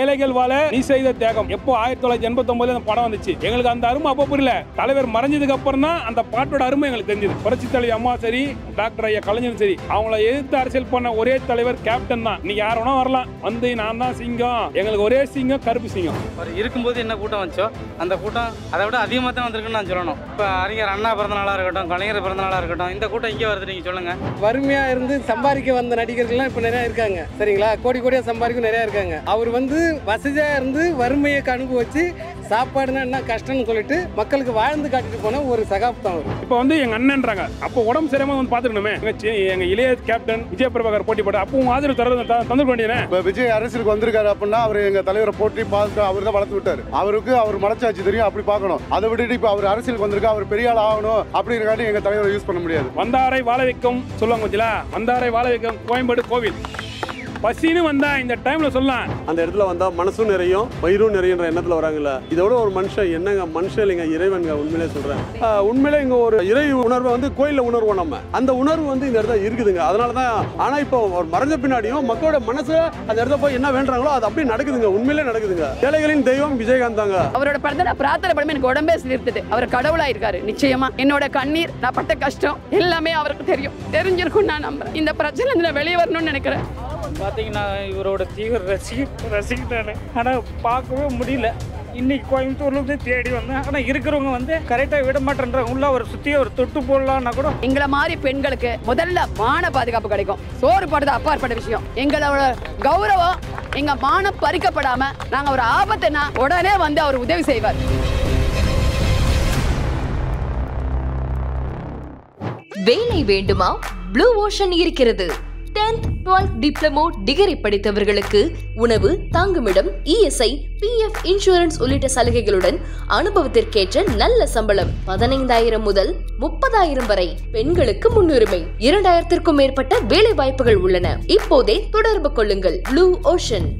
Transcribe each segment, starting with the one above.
ஏழைகள் வாழ நீ செய்த தியாகம். எப்போ 1989 அந்த படம் வந்துச்சு, எங்களுக்கு அந்த அருமை அப்போ புரியல. தலைவர் மறைஞ்சதுக்கு அப்புறம் தான் அந்த பாட்டோட அருமை எங்களுக்கு தெரிஞ்சது. புரட்சி தலைவி அம்மா சரி, டாக்டர் ஐயா கலைஞர் சரி, அவங்கள எதிர்த்து அரசியல் பண்ண ஒரே தலைவர் கேப்டன் தான். நீ யார் வேணா வரலாம், வந்து நான் தான் சிங்கம், எங்களுக்கு ஒரே சிங்கம் கருப்பு சிங்கம். இருக்கும்போது என்ன கூட்டம் வச்சோ அந்த கூட்டம் அதை விட அதிகமாக தான் வந்திருக்குன்னு நான் சொல்லணும். இப்போ அறிஞர் அண்ணா பிறந்த நாளாக இருக்கட்டும், கலைஞர் பிறந்த நாளாக இருக்கட்டும், இந்த கூட்டம் இங்கே வருது. நீங்கள் சொல்லுங்க. வறுமையா இருந்து சம்பாதிக்க வந்த நடிகர்கள்லாம் இப்ப நிறைய இருக்காங்க சரிங்களா. கோடி கோடியா சம்பாதிக்க நிறைய இருக்காங்க. அவர் வந்து வசதியா இருந்து வறுமையை அனுபவிச்சு சாப்பாடுனா என்ன கஷ்டம்னு சொல்லிட்டு மக்களுக்கு வாழ்ந்து காட்டிட்டு போன ஒரு சகாப்தம் அவர். இப்போ வந்து எங்க அண்ணன்றாங்க, அப்போ உடம்பு சரியாம வந்து பாத்துக்கணுமே. எங்க இளைய கேப்டன் விஜய் பிரபாகர் போட்டி போட்டு அப்போ உங்க ஆதரவு தந்துக்க வேண்டியது. இப்போ விஜய் அரசியலுக்கு வந்திருக்காரு அப்படின்னா அவர் எங்க தலைவரை போட்டி பார்த்து அவர் தான் வளர்த்து விட்டாரு. அவருக்கு அவர் மனச்சாட்சி தெரியும், அப்படி பார்க்கணும். அதை விட்டுட்டு இப்போ அவர் அரசியலுக்கு வந்திருக்கா, அவர் பெரிய ஆள் ஆகணும் அப்படிங்கிறக்காட்டி எங்க தலைவரை யூஸ் பண்ண முடியாது. வந்தாரை வாழ வைக்கும் சொல்லுவாங்க வச்சுலா, வந்தாரை வாழ வைக்கும் கோயம்பேடு கோவில். பசின்னு வந்தா இந்த டைம்ல சொல்லலாம். அந்த இடத்துல வந்தா மனசும் நிறையும் வயிறும் நிறையன்ற எண்ணத்துல வராங்கல்ல. இதோட ஒரு மனுஷன் என்னங்க மனுஷன் இல்லைங்க, இறைவன்ங்க. உண்மையிலே சொல்றேன், உண்மையிலே இங்க ஒரு இறை உணர்வை வந்து கோயில்ல உணர்வோம் நம்ம. அந்த உணர்வு வந்து இந்த இடத்துல இருக்குதுங்க. அதனாலதான் ஆனா இப்போ ஒரு மறைஞ்ச பின்னாடியும் மக்களோட மனசு அந்த இடத்துல போய் என்ன வேண்டாங்களோ அது அப்படியே நடக்குதுங்க. உண்மையிலே நடக்குதுங்க. ஏழைகளின் தெய்வம் விஜயகாந்த் தாங்க. அவரோட படத்தை பிரார்த்தனை பண்ணி எனக்கு உடம்பே சிலிர்த்தது. அவர் கடவுளா இருக்காரு நிச்சயமா. என்னோட கண்ணீர், நான் பட்ட கஷ்டம் எல்லாமே அவருக்கு தெரியும், தெரிஞ்சிருக்கும் நான் நம்புறேன். இந்த பிரச்சனை வெளியே வரணும்னு நினைக்கிறேன். பார்த்தீங்கன்னா இவரோட தீவிர ரசிகத்தானே, ஆனால் பார்க்கவே முடியல. இன்னைக்கு கோயம்புத்தூர்லேருந்து தேடி வந்தேன். ஆனால் இருக்கிறவங்க வந்து கரெக்டாக விட மாட்டேன்றாங்க. உள்ள ஒரு சுற்றி ஒரு தொட்டு போடலான்னா கூட. எங்களை மாதிரி பெண்களுக்கு முதல்ல மான பாதுகாப்பு கிடைக்கும். சோறு போடுறது அப்பாற்பட்ட விஷயம். எங்களோட கௌரவம், எங்க மானம் பறிக்கப்படாம நாங்க ஒரு ஆபத்துனா உடனே வந்து அவர் உதவி செய்வார். வேலை வேண்டுமா? ப்ளூ ஓஷன் இருக்கிறது. 10th 12th டிப்ளமோ டிகிரி படித்தவர்களுக்கு உணவு, தங்குமிடம், இஎஸ்ஐ, பிஎஃப் இன்சூரன்ஸ் உள்ளிட்ட சலுகைகளுடன் அனுபவத்திற்கேற்ற நல்ல சம்பளம் 15,000 முதல் 30,000 வரை. பெண்களுக்கு முன்னுரிமை. 2,000க்கும் மேற்பட்ட வேலை வாய்ப்புகள் உள்ளன. இப்போதே தொடர்பு கொள்ளுங்கள். Blue ocean.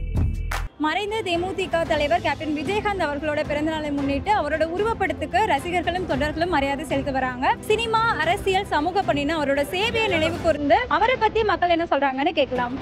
மறைந்த தேமுதிக தலைவர் கேப்டன் விஜயகாந்த் அவர்களோட பிறந்தநாளை முன்னிட்டு அவரோட உருவப்படத்துக்கு ரசிகர்களும் தொண்டர்களும் மரியாதை செலுத்தி வராங்க. சினிமா, அரசியல், சமூக பணின்னு அவரோட சேவையை நினைவு கூர்ந்து அவரை பத்தி மக்கள் என்ன சொல்றாங்கன்னு கேட்கலாம்.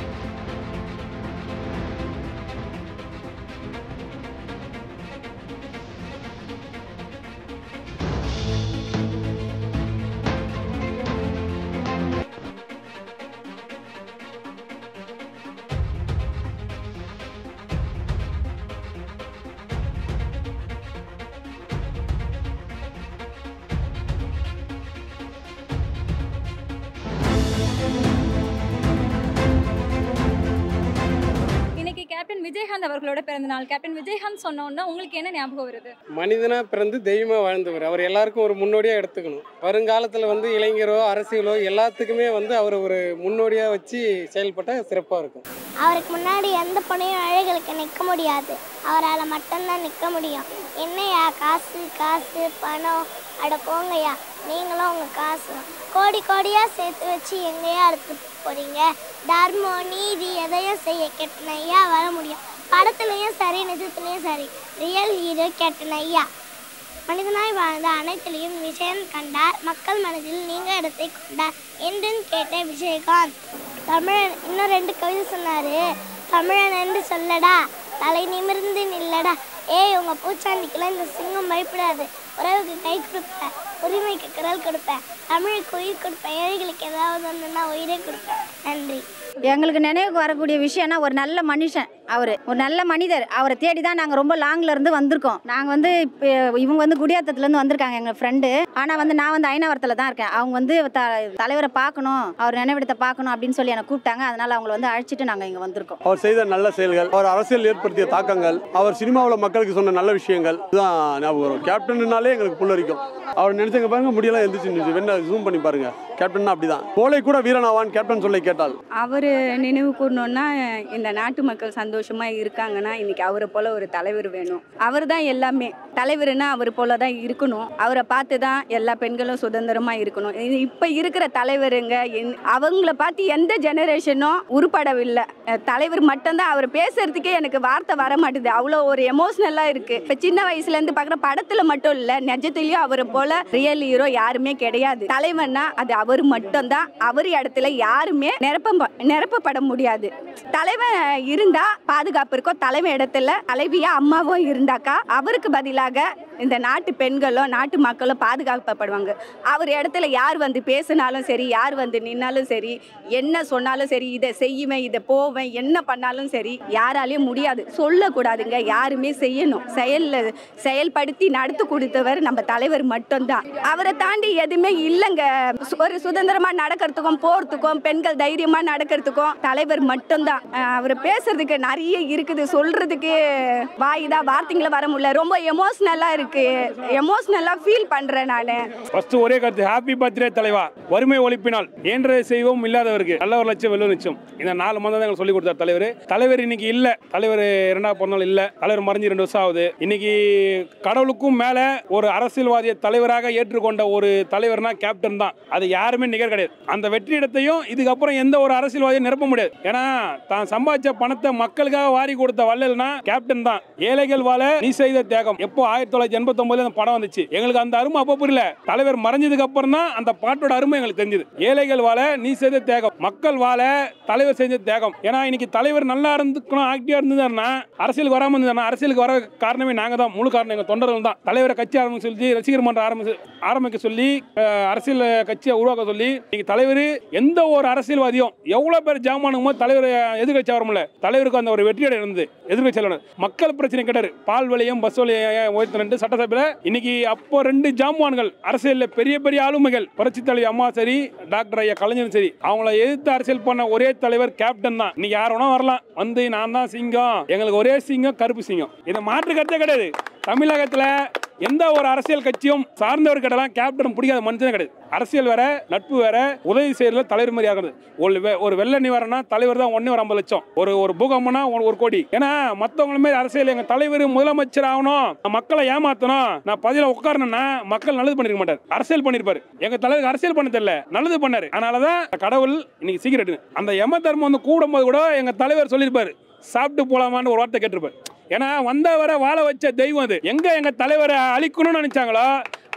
கேப்டன் விஜயகாந்த் அவர்களோட பிறந்த நாள். கேப்டன் விஜயகாந்த் சொன்னோன்னா உங்களுக்கு என்ன ஞாபகம் வருது? மனிதனா பிறந்து தெய்வமா வாழ்ந்தவர். அவர் எல்லாருக்கும் ஒரு முன்னோடியா எடுத்துக்கணும். வருங்காலத்துல வந்து இளைஞரோ அரசியலோ எல்லாத்துக்குமே வந்து அவர் ஒரு முன்னோடியா வச்சு செயல்பட்ட சிறப்பா இருக்கும். அவருக்கு முன்னாடி எந்த பொண்ணையும் அழகுகளுக்கு நிற்க முடியாது, அவரால் மட்டும்தான் நிற்க முடியும். என்னையா காசு காசு பணம், அட போங்கய்யா, நீங்களும் உங்கள் காசு கோடி கோடியாக சேர்த்து வச்சு எங்கேயா எடுத்து போகிறீங்க? தர்மம் நீதி எதையும் செய்ய கேப்டன் ஐயா வர முடியும். படத்துலையும் சரி, நிஜத்துலையும் சரி, ரியல் ஹீரோ கேப்டன் ஐயா. மனிதனாய் வாழ்ந்த அனைத்திலையும் விஷயம் கண்டார், மக்கள் மனதில் நீங்கள் இடத்தை கொண்டார் என்றும் கேட்ட விஜயகாந்த். தமிழன் இன்னும் 2 கவிதை சொன்னார். தமிழன் என்று சொல்லடா, தலை நிமிர்ந்து நில்லடா, ஏய் உங்கள் பூச்சாண்டிக்கெல்லாம் இந்த சிங்கம் பயப்படாது, உறவுக்கு கை கொடுப்பேன், உரிமைக்கு குரல் கொடுப்பேன், தமிழுக்கு உயிர் கொடுப்பேன், ஏழைகளுக்கு ஏதாவது ஒன்றுன்னா உயிரை கொடுப்பேன். நன்றி. எங்களுக்கு நினைவுக்கு வரக்கூடிய விஷயம்னா ஒரு நல்ல மனுஷன், அவர் ஒரு நல்ல மனிதர். அவரை தேடி தான் நாங்கள் ரொம்ப லாங்ல இருந்து வந்திருக்கோம். நாங்கள் வந்து இவங்க வந்து குடியாத்தத்துலேருந்து வந்திருக்காங்க எங்கள் ஃப்ரெண்டு. ஆனால் வந்து நான் வந்து ஐநாவரத்தில் தான் இருக்கேன். அவங்க வந்து தலைவரை பார்க்கணும், அவர் நினைவிடத்தை பார்க்கணும் அப்படின்னு சொல்லி என்னை கூப்பிட்டாங்க. அதனால அவங்களை வந்து அழைச்சிட்டு நாங்கள் இங்கே வந்திருக்கோம். அவர் செய்த நல்ல செயல்கள், அவர் அரசியல் ஏற்படுத்திய தாக்கங்கள், அவர் சினிமாவில் மக்களுக்கு சொன்ன நல்ல விஷயங்கள் இதுதான் ஞாபகம் வரும். கேப்டன்னாலே எங்களுக்கு புல்லரிக்கும். அவர் நினைச்சங்க பாருங்க, முடியெல்லாம் எந்திரிச்சு வேணா ஜூம் பண்ணி பாருங்க. கேப்டன் அப்படிதான். கோலை கூட வீரனாவான் கேப்டன் சொல்ல கேட்டால். அவர் நினைவு கூறணும்னா, இந்த நாட்டு மக்கள் சந்தோஷமா இருக்காங்கன்னா இன்னைக்கு அவரை போல ஒரு தலைவர் வேணும். அவர் தான் எல்லாமே. தலைவர்னா அவர் போல தான் இருக்கணும். அவரை பார்த்து தான் எல்லா பெண்களும் சுதந்திரமா இருக்கணும். இப்ப இருக்கிற தலைவருங்க அவங்கள பார்த்து எந்த ஜெனரேஷனும் உருப்படவில்லை. தலைவர் மட்டும்தான். அவர் பேசுறதுக்கே எனக்கு வார்த்தை வர மாட்டேது, அவ்வளோ ஒரு எமோஷனலா இருக்கு. இப்ப சின்ன வயசுல இருந்து பாக்குற படத்துல மட்டும் இல்ல, நிஜத்திலயும் அவரை போல ரியல் ஹீரோ யாருமே கிடையாது. தலைவர்னா அது அவர் மட்டும்தான். அவர் இடத்துல யாருமே நிரப்பப்பட முடியாது. தலைவன் இருந்தா பாதுகாப்பு இருக்கோ தலைமை இடத்துல தலைவியா அம்மாவும் இருந்தாக்கா அவருக்கு பதிலாக இந்த நாட்டு பெண்களும் நாட்டு மக்களும் பாதுகாக்கப்படுவாங்க. அவர் இடத்துல யார் வந்து பேசினாலும் சரி, யார் வந்து நின்னாலும் சரி, என்ன சொன்னாலும் சரி, இதை செய்யுவேன் இதை போவேன் என்ன பண்ணாலும் சரி யாராலையும் முடியாது. சொல்லக்கூடாதுங்க, யாருமே செய்யணும். செயல்படுத்தி நடத்து கொடுத்தவர் நம்ம தலைவர் மட்டும்தான். அவரை தாண்டி எதுவுமே இல்லைங்க. ஒரு சுதந்திரமா நடக்கிறதுக்கும் போறதுக்கும் பெண்கள் தைரியமா நடக்கிறதுக்கும் தலைவர் மட்டும்தான். அவர் பேசுறதுக்கு நிறைய இருக்குது, சொல்றதுக்கு வாய்தான் வார்த்தைங்களை வர முடியல. ரொம்ப எமோஷனலா இருக்கு, எமோஷனலா ஃபீல் பண்றேன் நானு. ஃபர்ஸ்ட் ஒரே கருத்து, ஹாப்பி பர்த்டே தலைவா. வறுமை ஒழிப்பினால் இயன்றதை செய்வோம், இல்லாதவருக்கு நல்ல ஒரு லட்சம் வெல்லும் நிச்சயம். இந்த 4 மாதம் தான் சொல்லி கொடுத்தார் தலைவர். தலைவர் இன்னைக்கு இல்ல, தலைவர் 2வது பிறந்த நாள் இல்ல, தலைவர் மறைஞ்சு 2 வருஷம் ஆகுது. இன்னைக்கு கடவுளுக்கும் மேல ஒரு அரசியல்வாதியை தலைவராக ஏற்றுக்கொண்ட ஒரு தலைவர்னா கேப்டன் தான். அது யாருமே நிகர் கிடையாது. அந்த வெற்றிடத்தையும் இதுக்கப்புறம் எந்த ஒரு அரசியல்வாதியும் நிரப்ப முடியாது. ஏன்னா தான் சம்பாதிச்ச பணத்தை மக்களுக்காக வாரி கொடுத்த வள்ளல்னா கேப்டன் தான். ஏழைகள் வாழ நீ செய்த தியாகம். எப்போ 1989 அந்த படம் வந்துச்சு, எங்களுக்கு அந்த அருமை அப்போ புரியல. தலைவர் மறைஞ்சதுக்கு அப்புறம் தான் அந்த பாட்டோட அருமை எங்களுக்கு தெரிஞ்சது. ஏழைகள் வாழ நீ செய்த தியாகம், மக்கள் வாழ தலைவர் செஞ்ச தியாகம். ஏன்னா இன்னைக்கு தலைவர் நல்லா இருந்துக்கணும், ஆக்டிவா இருந்தாருன்னா அரசியலுக்கு வராம இருந்தாருன்னா, அரசியலுக்கு வர காரணமே நாங்க தான், முழு காரணம் எங்க தொண்டர்கள் தான். தலைவரை கட்சி ஆரம்பிக்க சொல்லி, ரசிகர் மன்றம் ஆரம்பிக்க சொல்லி, அரசியல் கட்சியை உருவாக்க சொல்லி, இன்னைக்கு தலைவர் எந்த ஒரு அரசியல்வாதியும் எவ்வளவு பேர் ஜாமானுமோ தலைவர் எதிர்கட்சி வரமுடியல. தலைவருக்கு அந்த ஒரு வெற்றியடை இருந்தது. எதிர்கட்சியில் மக்கள் பிரச்சனை கேட்டாரு, பால் விலையும் பஸ் விலையும் உயர்த்தினு சட்டசபையில். இன்னைக்கு அப்போ 2 ஜாமான்கள் அரசியலில் பெரிய பெரிய ஆளுமைகள், புரட்சி தலைவி அம்மா சரி, டாக்டர் ஐயா கலைஞர் சரி, அவங்கள எதிர்த்து அரசியல் பண்ண ஒரே தலைவர் கேப்டன் தான். இன்னைக்கு யார் வேணா வரலாம், வந்து நான் தான் சிங்கம், எங்களுக்கு ஒரே சிங்கம் கருப்பு சிங்கம். இதை மாற்று கருத்தே கிடையாது. தமிழகத்தில் எந்த ஒரு அரசியல் கட்சியும் சார்ந்தவர் கிட்டலாம் கேப்டன் பிடிக்காத மனுஷனே கிடையாது. அரசியல் வேற, நட்பு வேற, உதவி செய்யறதுல தலைவர் மாதிரி ஆகிறது. ஒரு வெள்ள நிவாரணம் தலைவர் தான் 1,50 லட்சம், ஒரு பூகம்பம்னா 1 கோடி. ஏன்னா மற்றவங்கள மாதிரி அரசியல் எங்க தலைவர் முதலமைச்சர் ஆகணும், மக்களை ஏமாத்தணும், நான் பதில உட்காரணும்னா மக்கள் நல்லது பண்ணிருக்க மாட்டார், அரசியல் பண்ணிருப்பாரு. எங்க தலைவர் அரசியல் பண்ண தெரியல, நல்லது பண்ணாரு. அதனாலதான் கடவுள் இன்னைக்கு சீக்கிரம் அந்த யம தர்மம் வந்து கூடும்போது கூட எங்க தலைவர் சொல்லியிருப்பாரு, சாப்பிட்டு போலாமான்னு ஒரு வார்த்தை கேட்டிருப்பாரு. ஏன்னா வந்தவரை வாழ வச்ச தெய்வம் அது. எங்க தலைவரை அழிக்கணும்னு நினைச்சாங்களோ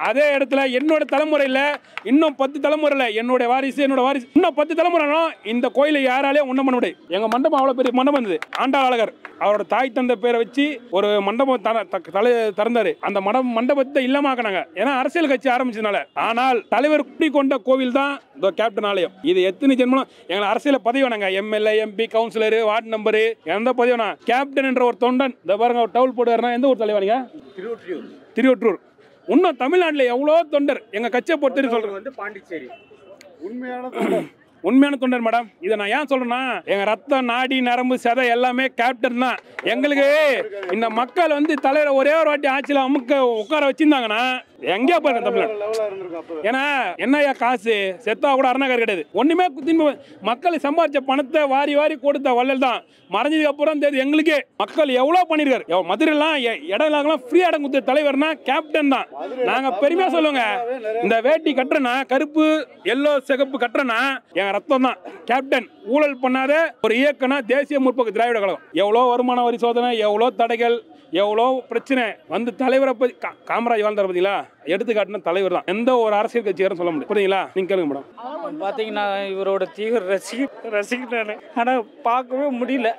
அதே இடத்துல என்னோட தலைமுறையில் இன்னும் 10 தலைமுறையில் என்னோட வாரிசு இன்னும் 10 தலைமுறை இந்த கோயிலை யாராலையும் ஒன்றும் பண்ண முடியாது. எங்க மண்டபம் அவ்வளோ பெரிய மண்டபம் இருந்தது. ஆண்டாள் அழகர் அவரோட தாய் தந்தை பேரை வச்சு ஒரு மண்டபம் திறந்தாரு. அந்த மண்டபத்தை இல்லாமக்கினாங்க, ஏன்னா அரசியல் கட்சி ஆரம்பிச்சதுனால. ஆனால் தலைவர் குடி கொண்ட கோவில் தான் கேப்டன் ஆலயம். இது எத்தனை ஜென்மம் எங்களை அரசியல பதிவு வேணாங்க, MLA MP councillor ward number எந்த பதிவு வேணா. கேப்டன் என்ற ஒரு தொண்டன் இந்த பாருங்க டவுல் போடுவாருன்னா எந்த ஊர் தலைவானிங்க? திருவொற்றூர். இன்னும் தமிழ்நாட்டில் எவ்வளோ தொண்டர் எங்க கட்சியை பொறுத்து சொல்றது வந்து பாண்டிச்சேரி உண்மையான தொண்டர் மேடம். இதை நான் ஏன் சொல்றேன்னா, எங்க ரத்தம் நாடி நரம்பு சதை எல்லாமே கேப்டன் தான். எங்களுக்கு இந்த மக்கள் வந்து தலைவரை ஒரே ஒரு வாட்டி ஆட்சியில் அமுக்க உட்கார வச்சிருந்தாங்கன்னா எங்கேயா போயிருக்க தமிழ்நாடு. ஏன்னா என்னையா காசு செத்தா கூட அரணாக்கார் கிடையாது. ஒண்ணுமே மக்கள் சம்பாதிச்ச பணத்தை வாரி வாரி கொடுத்த வள்ளல் தான். மறைஞ்சதுக்கு அப்புறம் தெரியுது எங்களுக்கே மக்கள் எவ்வளவு பண்ணிருக்காரு. மதுரைலாம் இடம் ஃப்ரீ இடம் கொடுத்த தலைவர்னா கேப்டன் தான். நாங்க பெருமையா சொல்லுவாங்க, இந்த வேட்டி கட்டுறனா கருப்பு எல்லோ சிகப்பு கட்டுறனா எங்க ரத்தம் தான். கேப்டன் ஊழல் பண்ணாத ஒரு இயக்கம்னா தேசிய முற்போக்கு திராவிட கழகம். எவ்வளோ வருமான வரி சோதனை, எவ்வளோ தடைகள், எவ்வளோ பிரச்சனை வந்து தலைவரை பத்தி காமராஜ் வாழ்ந்தார் பார்த்தீங்களா, எடுத்துக்காட்டின தலைவர் தான். எந்த ஒரு அரசியல் கட்சியாரும் சொல்ல முடியும். புரியுங்களா? நீங்க கேளுங்க மேடம். பார்த்தீங்கன்னா இவரோட தீவிர ரசிகர் ஆனால் பார்க்கவே முடியல.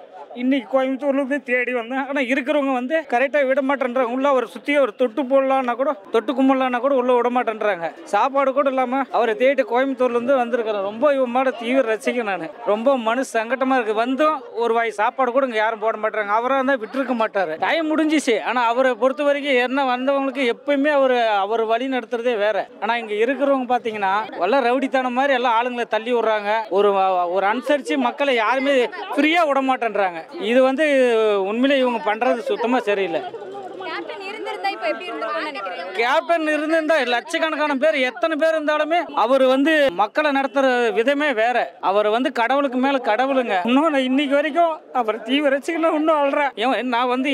இன்னைக்கு கோயம்புத்தூர்லேருந்து தேடி வந்தேன். ஆனால் இருக்கிறவங்க வந்து கரெக்டாக விட மாட்டேன்றாங்க. உள்ள அவரை சுற்றி ஒரு தொட்டு போடலான்னா கூட, தொட்டு கும்பலான்னா கூட உள்ள விட மாட்டேன்றாங்க. சாப்பாடு கூட இல்லாமல் அவரை தேடி கோயம்புத்தூர்லேருந்து வந்திருக்கிறேன். ரொம்ப இவனோட தீவிர ரசிகன் நான். ரொம்ப மனசு சங்கட்டமாக இருக்குது. வந்தும் ஒரு வாய் சாப்பாடு கூட இங்கே யாரும் போட மாட்டாங்க. அவராக இருந்தால் விட்டுருக்க மாட்டார். டைம் முடிஞ்சிச்சு. ஆனால் அவரை பொறுத்த வரைக்கும் என்ன வந்தவங்களுக்கு எப்பயுமே அவர் வழி நடத்துறதே வேற. ஆனால் இங்கே இருக்கிறவங்க பார்த்தீங்கன்னா எல்லாம் ரவுடித்தனம் மாதிரி எல்லாம் ஆளுங்களை தள்ளி விடுறாங்க. ஒரு அனுசரித்து மக்களை யாருமே ஃப்ரீயாக விட மாட்டேன்றாங்க. இது வந்து உண்மையிலே இவங்க பண்றது சுத்தமா சரியில்லை. கேப்டன் இருந்திருந்தா லட்சக்கணக்கான பேர் எத்தனை பேர் இருந்தாலுமே அவர் வந்து மக்களை நடத்துற விதமே வேற. அவர் வந்து கடவுளுக்கு மேல கடவுளுங்க. இன்னும் இன்னைக்கு வரைக்கும் அவர் தீவிர ரசிகன். இன்னும் அல்றேன். நான் வந்து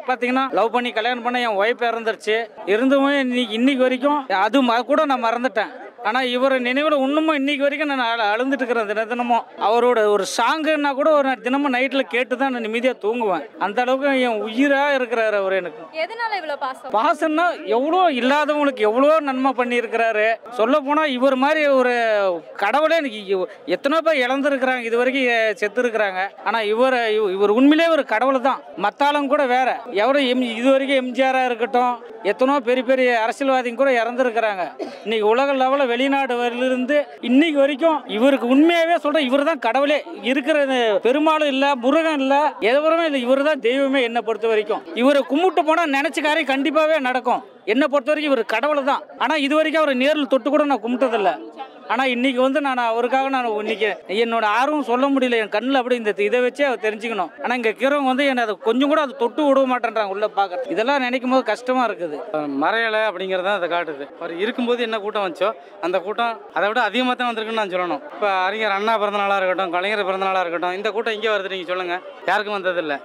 பாத்தீங்கன்னா லவ் பண்ணி கல்யாணம் பண்ண என் ஒய்ஃப் இறந்துருச்சு. இருந்துமே இன்னைக்கு வரைக்கும் அது கூட நான் மறந்துட்டேன். ஆனால் இவரை நினைவில் இன்னமும் இன்னைக்கு வரைக்கும் நான் அழுந்துட்டு இருக்கிறேன் தினமும். அவரோட ஒரு சாங்குன்னா கூட ஒரு தினமும் நைட்டில் கேட்டு தான் நான் நிம்மதியாக தூங்குவேன். அந்த அளவுக்கு என் உயிராக இருக்கிறாரு அவர். எனக்கு எதனால இவ்வளவு பாசம்? பாசம்னா எவ்வளோ இல்லாதவங்களுக்கு எவ்வளோ நன்மை பண்ணியிருக்கிறாரு. சொல்ல போனால் இவர் மாதிரி ஒரு கடவுளே எனக்கு எத்தனை பேர் இழந்திருக்கிறாங்க, இது வரைக்கும் செத்து இருக்கிறாங்க. ஆனால் இவர் உண்மையிலே ஒரு கடவுள் தான். மத்தாலும் கூட வேற எவரும் இது வரைக்கும் எம்ஜிஆராக இருக்கட்டும், எத்தனோ பெரிய பெரிய அரசியல்வாதிங்க கூட இறந்துருக்கிறாங்க. இன்னைக்கு உலக லெவலில் வெளிநாடு இருந்து இன்னைக்கு வரைக்கும் இவருக்கு உண்மையாகவே சொல்கிறேன், இவர் தான் கடவுளே. இருக்கிறது பெருமாளும் இல்லை, முருகன் இல்லை, எதுவுமே இல்லை, இவர் தான் தெய்வமே. என்னை பொறுத்த வரைக்கும் இவரை கும்பிட்டு போனால் நினச்ச காரியம் கண்டிப்பாகவே நடக்கும். என்னை பொறுத்த வரைக்கும் இவர் கடவுள் தான். ஆனால் இது வரைக்கும் அவரை நேரில் தொட்டு கூட நான் கும்பிட்டதில்லை. ஆனால் இன்னைக்கு வந்து நான் அவருக்காக நான் இன்னைக்கு என்னோட ஆர்வம் சொல்ல முடியல. என் கண்ணில் அப்படி இந்த இதை வச்சே அவர் தெரிஞ்சுக்கணும். ஆனால் இங்கே இருக்கிறவங்க வந்து என்னை அதை கொஞ்சம் கூட அதை தொட்டு விட மாட்டேன்றாங்க உள்ள பார்க்குறது. இதெல்லாம் நினைக்கும் போது கஷ்டமாக இருக்குது. மறையலை அப்படிங்கிறது தான் அதை காட்டுது. அவர் இருக்கும்போது என்ன கூட்டம் வச்சோ அந்த கூட்டம் அதை விட அதிகமாக தான் வந்திருக்குன்னு நான் சொல்லணும். இப்போ அறிஞர் அண்ணா பிறந்தநாளாக இருக்கட்டும், கலைஞர் பிறந்தநாளாக இருக்கட்டும், இந்த கூட்டம் இங்கே வருது நீங்கள் சொல்லுங்கள். யாருக்கும் வந்ததில்லை.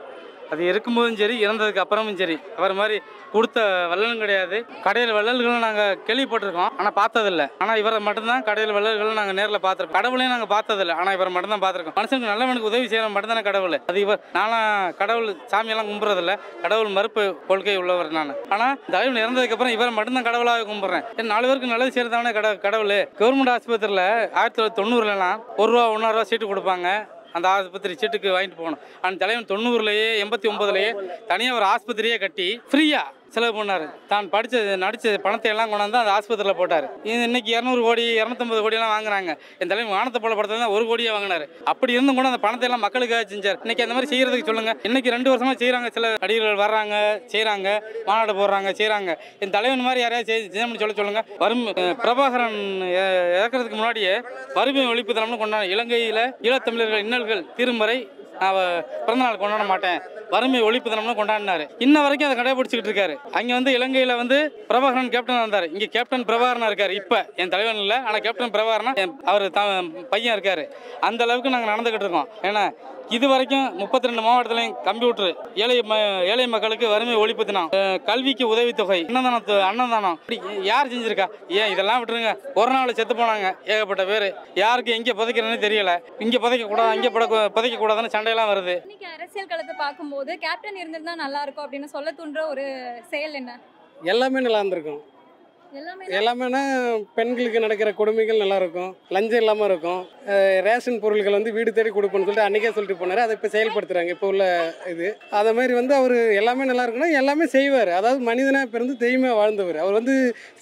அது இருக்கும்போதும் சரி, இறந்ததுக்கு அப்புறமும் சரி. அவர் மாதிரி கொடுத்த வள்ளலும் கிடையாது. கடையில் வள்ளல்களும் நாங்கள் கேள்விப்பட்டிருக்கோம், ஆனால் பார்த்ததில்லை. ஆனால் இவரை மட்டும்தான் கடையில் வள்ளல்களும் நாங்கள் நேரில் பார்த்துருக்கோம். கடவுளையும் நாங்கள் பார்த்ததில்லை, ஆனால் இவரை மட்டும்தான் பார்த்துருக்கோம். மனுஷனுக்கு நல்லவனுக்கு உதவி செய்யற மட்டும்தானே கடவுள். அது இவர். நானும் கடவுள் சாமியெல்லாம் கும்பிட்றதில்லை, கடவுள் மறுப்பு கொள்கை உள்ளவர் நான். ஆனால் தலைவன் இறந்ததுக்கப்புறம் இவரை மட்டும்தான் கடவுளாக கும்பிட்றேன். 4 பேருக்கு நல்லது செய்கிறதானே கடவுள். கவர்மெண்ட் ஆஸ்பத்திரியில் 1990 1 ரூபா 1.5 ரூபா சீட்டு கொடுப்பாங்க. அந்த ஆஸ்பத்திரி சீட்டுக்கு வாங்கிட்டு போகணும். அந்த தலைவன் 90லேயே 89லேயே தனியாக ஒரு ஆஸ்பத்திரியே கட்டி ஃப்ரீயாக செலவு பண்ணார். தான் நடித்த பணத்தை எல்லாம் கொண்டாந்து அந்த ஆஸ்பத்திரியில் போட்டார். இன்னைக்கு 200 கோடி 250 கோடியெல்லாம் வாங்குறாங்க. என் தலைவன் வானத்தை போல படத்தில் தான் 1 கோடியே வாங்கினார். அப்படி இருந்தும் கூட அந்த பணத்தை எல்லாம் மக்களுக்காக செஞ்சார். இன்னைக்கு அந்த மாதிரி செய்யறதுக்கு சொல்லுங்க. இன்னைக்கு 2 வருஷமா செய்யறாங்க. சில நடிகர்கள் வர்றாங்க, செய்யறாங்க, மாநாடு போடுறாங்க, செய்யறாங்க. என் தலைவன் மாதிரி யாரையாவது செய்ய சொல்லுங்க. பிரபாகரன் இறக்கிறதுக்கு முன்னாடியே வறுமை ஒழிப்பு தினம்னு கொண்டாட இலங்கையில் ஈழத்தமிழர்கள் இன்னல்கள் தீரும் வரை பிறந்தநாள் கொண்டாட மாட்டேன், வறுமை ஒழிப்பு தினம்னு கொண்டாடினாரு. இன்ன வரைக்கும் அதை கடைபிடிச்சிட்டு இருக்காரு. அங்கே வந்து இலங்கையில் வந்து பிரபாகரன் கேப்டனாக இருந்தார். இங்கே கேப்டன் பிரபாகரனா இருக்காரு. இப்போ என் தலைவன் இல்லை, ஆனால் கேப்டன் பிரபாகரனா அவர் பையன் இருக்காரு. அந்த அளவுக்கு நாங்கள் நடந்துகிட்டு இருக்கோம். ஏன்னா இது வரைக்கும் 32 மாவட்டத்திலையும் கம்ப்யூட்டர், ஏழை மக்களுக்கு வறுமை ஒழிப்பு தினம், கல்விக்கு உதவித்தொகை, அன்னதானம் யார் செஞ்சிருக்கா? ஏன் இதெல்லாம் விட்டுருங்க. கொரோனாவில் செத்து போனாங்க ஏகப்பட்ட பேர். யாருக்கு எங்கே புதைக்கிறேன்னு தெரியல. இங்கே புதைக்கக்கூடாது, அங்கே புதைக்கக்கூடாதுன்னு சண்டையெல்லாம் வருது. இன்னைக்கு அரசியல் களத்தை பார்க்கும்போது கேப்டன் இருந்திருந்தா நல்லா இருக்கும் அப்படின்னு சொல்ல தூண்டுற ஒரு செயல் என்ன? எல்லாமே நல்லா இருந்திருக்கும். எல்லாமேனா பெண்களுக்கு நடக்கிற கொடுமைகள் நல்லா இருக்கும், லஞ்சம் இல்லாமல் இருக்கும், ரேஷன் பொருட்கள் வந்து வீடு தேடி கொடுப்போன்னு சொல்லிட்டு அன்றைக்கே சொல்லிட்டு போனார். அதை இப்போ செயல்படுத்துகிறாங்க இப்போ உள்ள இது. அதை மாதிரி வந்து அவர் எல்லாமே நல்லா இருக்குன்னா எல்லாமே செய்வார். அதாவது மனிதனாக பிறந்து தெய்வமாக வாழ்ந்தவர். அவர் வந்து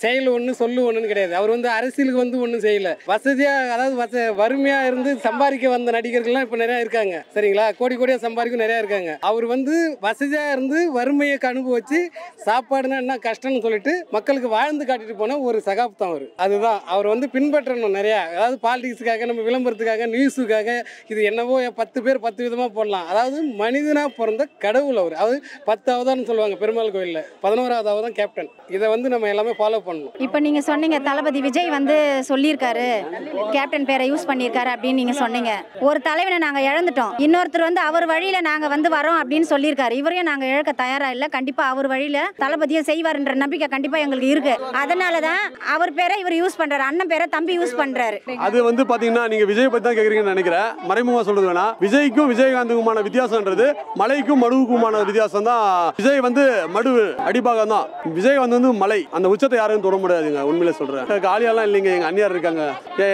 செயல் ஒன்று சொல்லு ஒன்றுன்னு கிடையாது. அவர் வந்து அரசியலுக்கு வந்து ஒன்றும் செய்யலை. வசதியாக, அதாவது வறுமையாக இருந்து சம்பாதிக்க வந்த நடிகர்கள்லாம் இப்போ நிறையா இருக்காங்க. சரிங்களா? கோடியாக சம்பாதிக்க நிறையா இருக்காங்க. அவர் வந்து வசதியாக இருந்து வறுமையை அனுபவிச்சு சாப்பாடுனா என்ன கஷ்டம்னு சொல்லிட்டு மக்களுக்கு வாழ்ந்து காட்டிட்டு போன ஒரு சகாப்தம் அவர். அதுதான் அவர் வந்து பின்பற்றணும் நிறையா. அதாவது பாலிடிக்ஸுக்காக, நம்ம விளம்பரத்துக்காக, நியூஸுக்காக, இது என்னவோ 10 பேர் 10 விதமாக போடலாம். அதாவது மனிதனாக பிறந்த கடவுள் அவர். அதாவது 10 அவதாரம் சொல்லுவாங்க பெருமாள் கோயிலில், 11வது அவதாரம் கேப்டன். இதை வந்து நம்ம எல்லாமே ஃபாலோ பண்ணணும். இப்போ நீங்கள் சொன்னீங்க தளபதி விஜய் வந்து சொல்லியிருக்காரு, கேப்டன் பேரை யூஸ் பண்ணியிருக்காரு அப்படின்னு நீங்கள் சொன்னீங்க. ஒரு தலைவனை நாங்கள் இழந்துட்டோம், இன்னொருத்தர் வந்து அவர் வழியில் நாங்கள் வந்து வரோம் அப்படின்னு சொல்லியிருக்காரு. இவரையும் நாங்கள் இழக்க தயாராக இல்லை. கண்டிப்பாக அவர் வழியில் தளபதியை செய்வார்ன்ற நம்பிக்கை கண்டிப்பாக எங்களுக்கு இருக்கு. அதனால தான் அவர் பேரை இவர் யூஸ் பண்றாரு, அண்ணன் பேரை தம்பி யூஸ் பண்றாரு. அது வந்து பாத்தீங்கன்னா நீங்க விஜய் பத்தி தான் கேக்குறீங்கன்னு நினைக்கிறேன். மறைமுகமா சொல்றது வேணா, விஜய்க்கும் விஜயகாந்துக்குமான வித்தியாசம்ன்றது மலைக்கும் மடுவுக்குமான வித்தியாசம் தான். விஜய் வந்து மடு அடிபாகம் தான், விஜயகாந்த் வந்து மலை. அந்த உச்சத்தை யாரும் தொட முடியாதுங்க. உண்மையிலே சொல்றேன். காலியாலாம் இல்லைங்க, எங்க அண்ணியார் இருக்காங்க.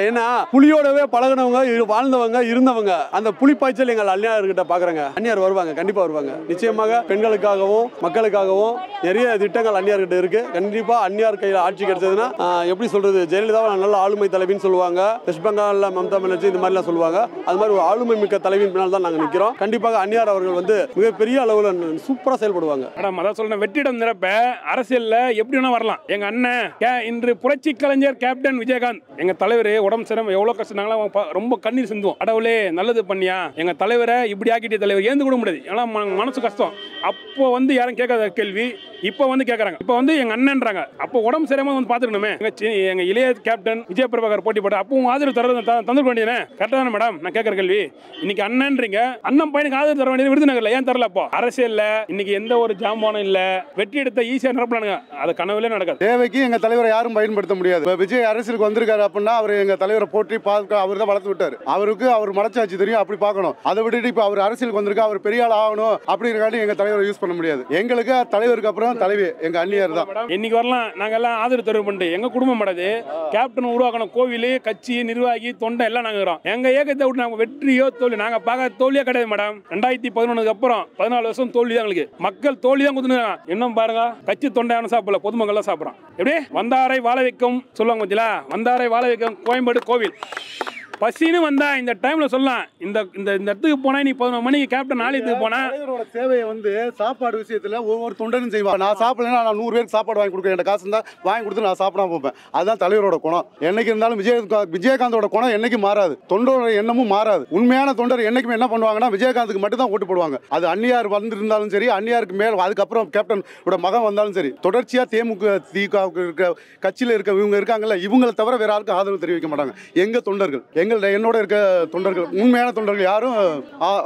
ஏன்னா புலியோடவே பழகினவங்க, வாழ்ந்தவங்க, இருந்தவங்க. அந்த புலிப்பாய்ச்சல் எங்கள் அண்ணியார் கிட்ட பாக்குறாங்க. அண்ணியார் வருவாங்க, கண்டிப்பா வருவாங்க. நிச்சயமாக பெண்களுக்காகவும் மக்களுக்காகவும் நிறைய திட்டங்கள் அண்ணியார் கிட்ட இருக்கு. கண்டிப்பா அண்ணியார் கையில் ஆட்சி கிடைச்சதுன்னா எப்படி சொல்றது, ஜெயலலிதாவை நல்ல ஆளுமை தலைவின்னு சொல்லுவாங்க. வெஸ்ட் பெங்கால்ல மம்தா பானர்ஜி இந்த மாதிரிலாம் சொல்லுவாங்க. அது மாதிரி ஒரு ஆளுமை மிக்க தலைவின் பின்னால் தான் நாங்கள் நிற்கிறோம். கண்டிப்பாக அண்ணியார் அவர்கள் வந்து மிகப்பெரிய அளவில் சூப்பராக செயல்படுவாங்க. அதான் சொல்றேன், வெற்றிடம் நிரப்ப அரசியல்ல எப்படி வேணா வரலாம். எங்க அண்ணன் இன்று புரட்சி கலைஞர் கேப்டன் விஜயகாந்த், எங்க தலைவர் உடம்பு சிரமம் எவ்வளவு கஷ்டம், ரொம்ப கண்ணீர் சிந்துவோம். கடவுளே நல்லது பண்ணியா, எங்க தலைவரை இப்படி ஆக்கிட்டே தலைவர் ஏந்து கூட முடியாது. ஏன்னா மனசு கஷ்டம். அப்போ வந்து யாரும் கேட்காத கேள்வி, இப்போ வந்து கேட்கறாங்க. இப்போ வந்து எங்க அண்ணன்றாங்க. அப்போ உடம்பு சரியாம வந்து பாத்துக்கணுமே. எங்க இளைய கேப்டன் விஜய் பிரபாகர் போட்டி போட்டு அப்பவும் ஆதரவு தந்துக்க வேண்டியதுனே. கரெக்டா தானே மேடம்? நான் கேட்கற கேள்வி. இன்னைக்கு அண்ணன்றீங்க, அண்ணன் பையனுக்கு ஆதரவு தர வேண்டியது விருதுநகர்ல ஏன் தரல? அப்போ அரசியல்ல இன்னைக்கு எந்த ஒரு ஜாமானும் இல்ல, வெற்றி எடுத்த ஈஸியா நிரப்பலானுங்க. அது கனவுல நடக்காது. தேவைக்கு எங்க தலைவரை யாரும் பயன்படுத்த முடியாது. விஜய் அரசியலுக்கு வந்திருக்காரு அப்படின்னா அவர் எங்க தலைவரை போற்றி பாதுகா அவர் தான் வளர்த்து விட்டாரு. அவருக்கு அவர் மனச்சாட்சி தெரியும், அப்படி பார்க்கணும். அதை விட்டுட்டு இப்ப அவர் அரசியலுக்கு வந்திருக்கா, அவர் பெரிய ஆள் ஆகணும் அப்படிங்கிறக்காண்டி எங்க தலைவரை யூஸ் பண்ண முடியாது. எங்களுக்கு தலைவருக்கு அப்புறம் தலைவி எங்க அண்ணியார் தான். இன்னைக்கு வரலாம் நாங்க எல்லாம் ஆதரவு தெரிவு பண்ணிட்டு எங்க குடும்பம் மடது கேப்டன் உருவாக்கணும். கோவில், கட்சி, நிர்வாகி, தொண்டை எல்லாம் நாங்க இருக்கிறோம். எங்க இயக்கத்தை விட்டு நாங்க வெற்றியோ தோல்வி நாங்க பார்க்க தோல்வியே கிடையாது மேடம். 2011 அப்புறம் 14 வருஷம் தோல்வி தான் எங்களுக்கு. மக்கள் தோல்வி தான் கொடுத்துருக்காங்க. இன்னும் பாருங்க, கட்சி தொண்டையான சாப்பிடல, பொதுமக்கள் எல்லாம் சாப்பிடுறோம். எப்படி வந்தாரை வாழ வைக்கும் சொல்லுவாங்க பத்தியா? வந்தாரை வாழ வைக்கும் கோயம்பேடு கோவில். பசின்னு வந்தா இந்த டைம்ல சொல்லலாம். இந்த இந்த இடத்துக்கு போனா நீ 11 மணிக்கு கேப்டன் ஆலயத்துக்கு போனா தலைவரோட சேவையை வந்து சாப்பாடு விஷயத்துல ஒவ்வொரு தொண்டனும் செய்வான். நான் சாப்பிடலன்னா நான் 100 பேருக்கு சாப்பாடு வாங்கி கொடுக்குறேன். என் காசு இருந்தா வாங்கி கொடுத்து நான் சாப்பிடாம போப்பேன். அதுதான் தலைவரோட குணம். என்னைக்கு இருந்தாலும் விஜயகாந்தோட குணம் என்னைக்கு மாறாது. தொண்டரோட எண்ணமும் மாறாது. உண்மையான தொண்டர் என்னைக்குமே என்ன பண்ணுவாங்கன்னா விஜயகாந்துக்கு மட்டும் தான் ஓட்டு போடுவாங்க. அது அந்நியார் வந்திருந்தாலும் சரி, அந்நியாருக்கு மேல் அதுக்கப்புறம் கேப்டன் மகன் வந்தாலும் சரி, தொடர்ச்சியா தேமுக கட்சியில் இருக்க இவங்க இருக்காங்கல்ல, இவங்களை தவிர வேற யாருக்கும் ஆதரவு தெரிவிக்க மாட்டாங்க. எங்க தொண்டர்கள், என்னோட இருக்க தொண்டர்கள், உண்மையான தொண்டர்கள் யாரும்,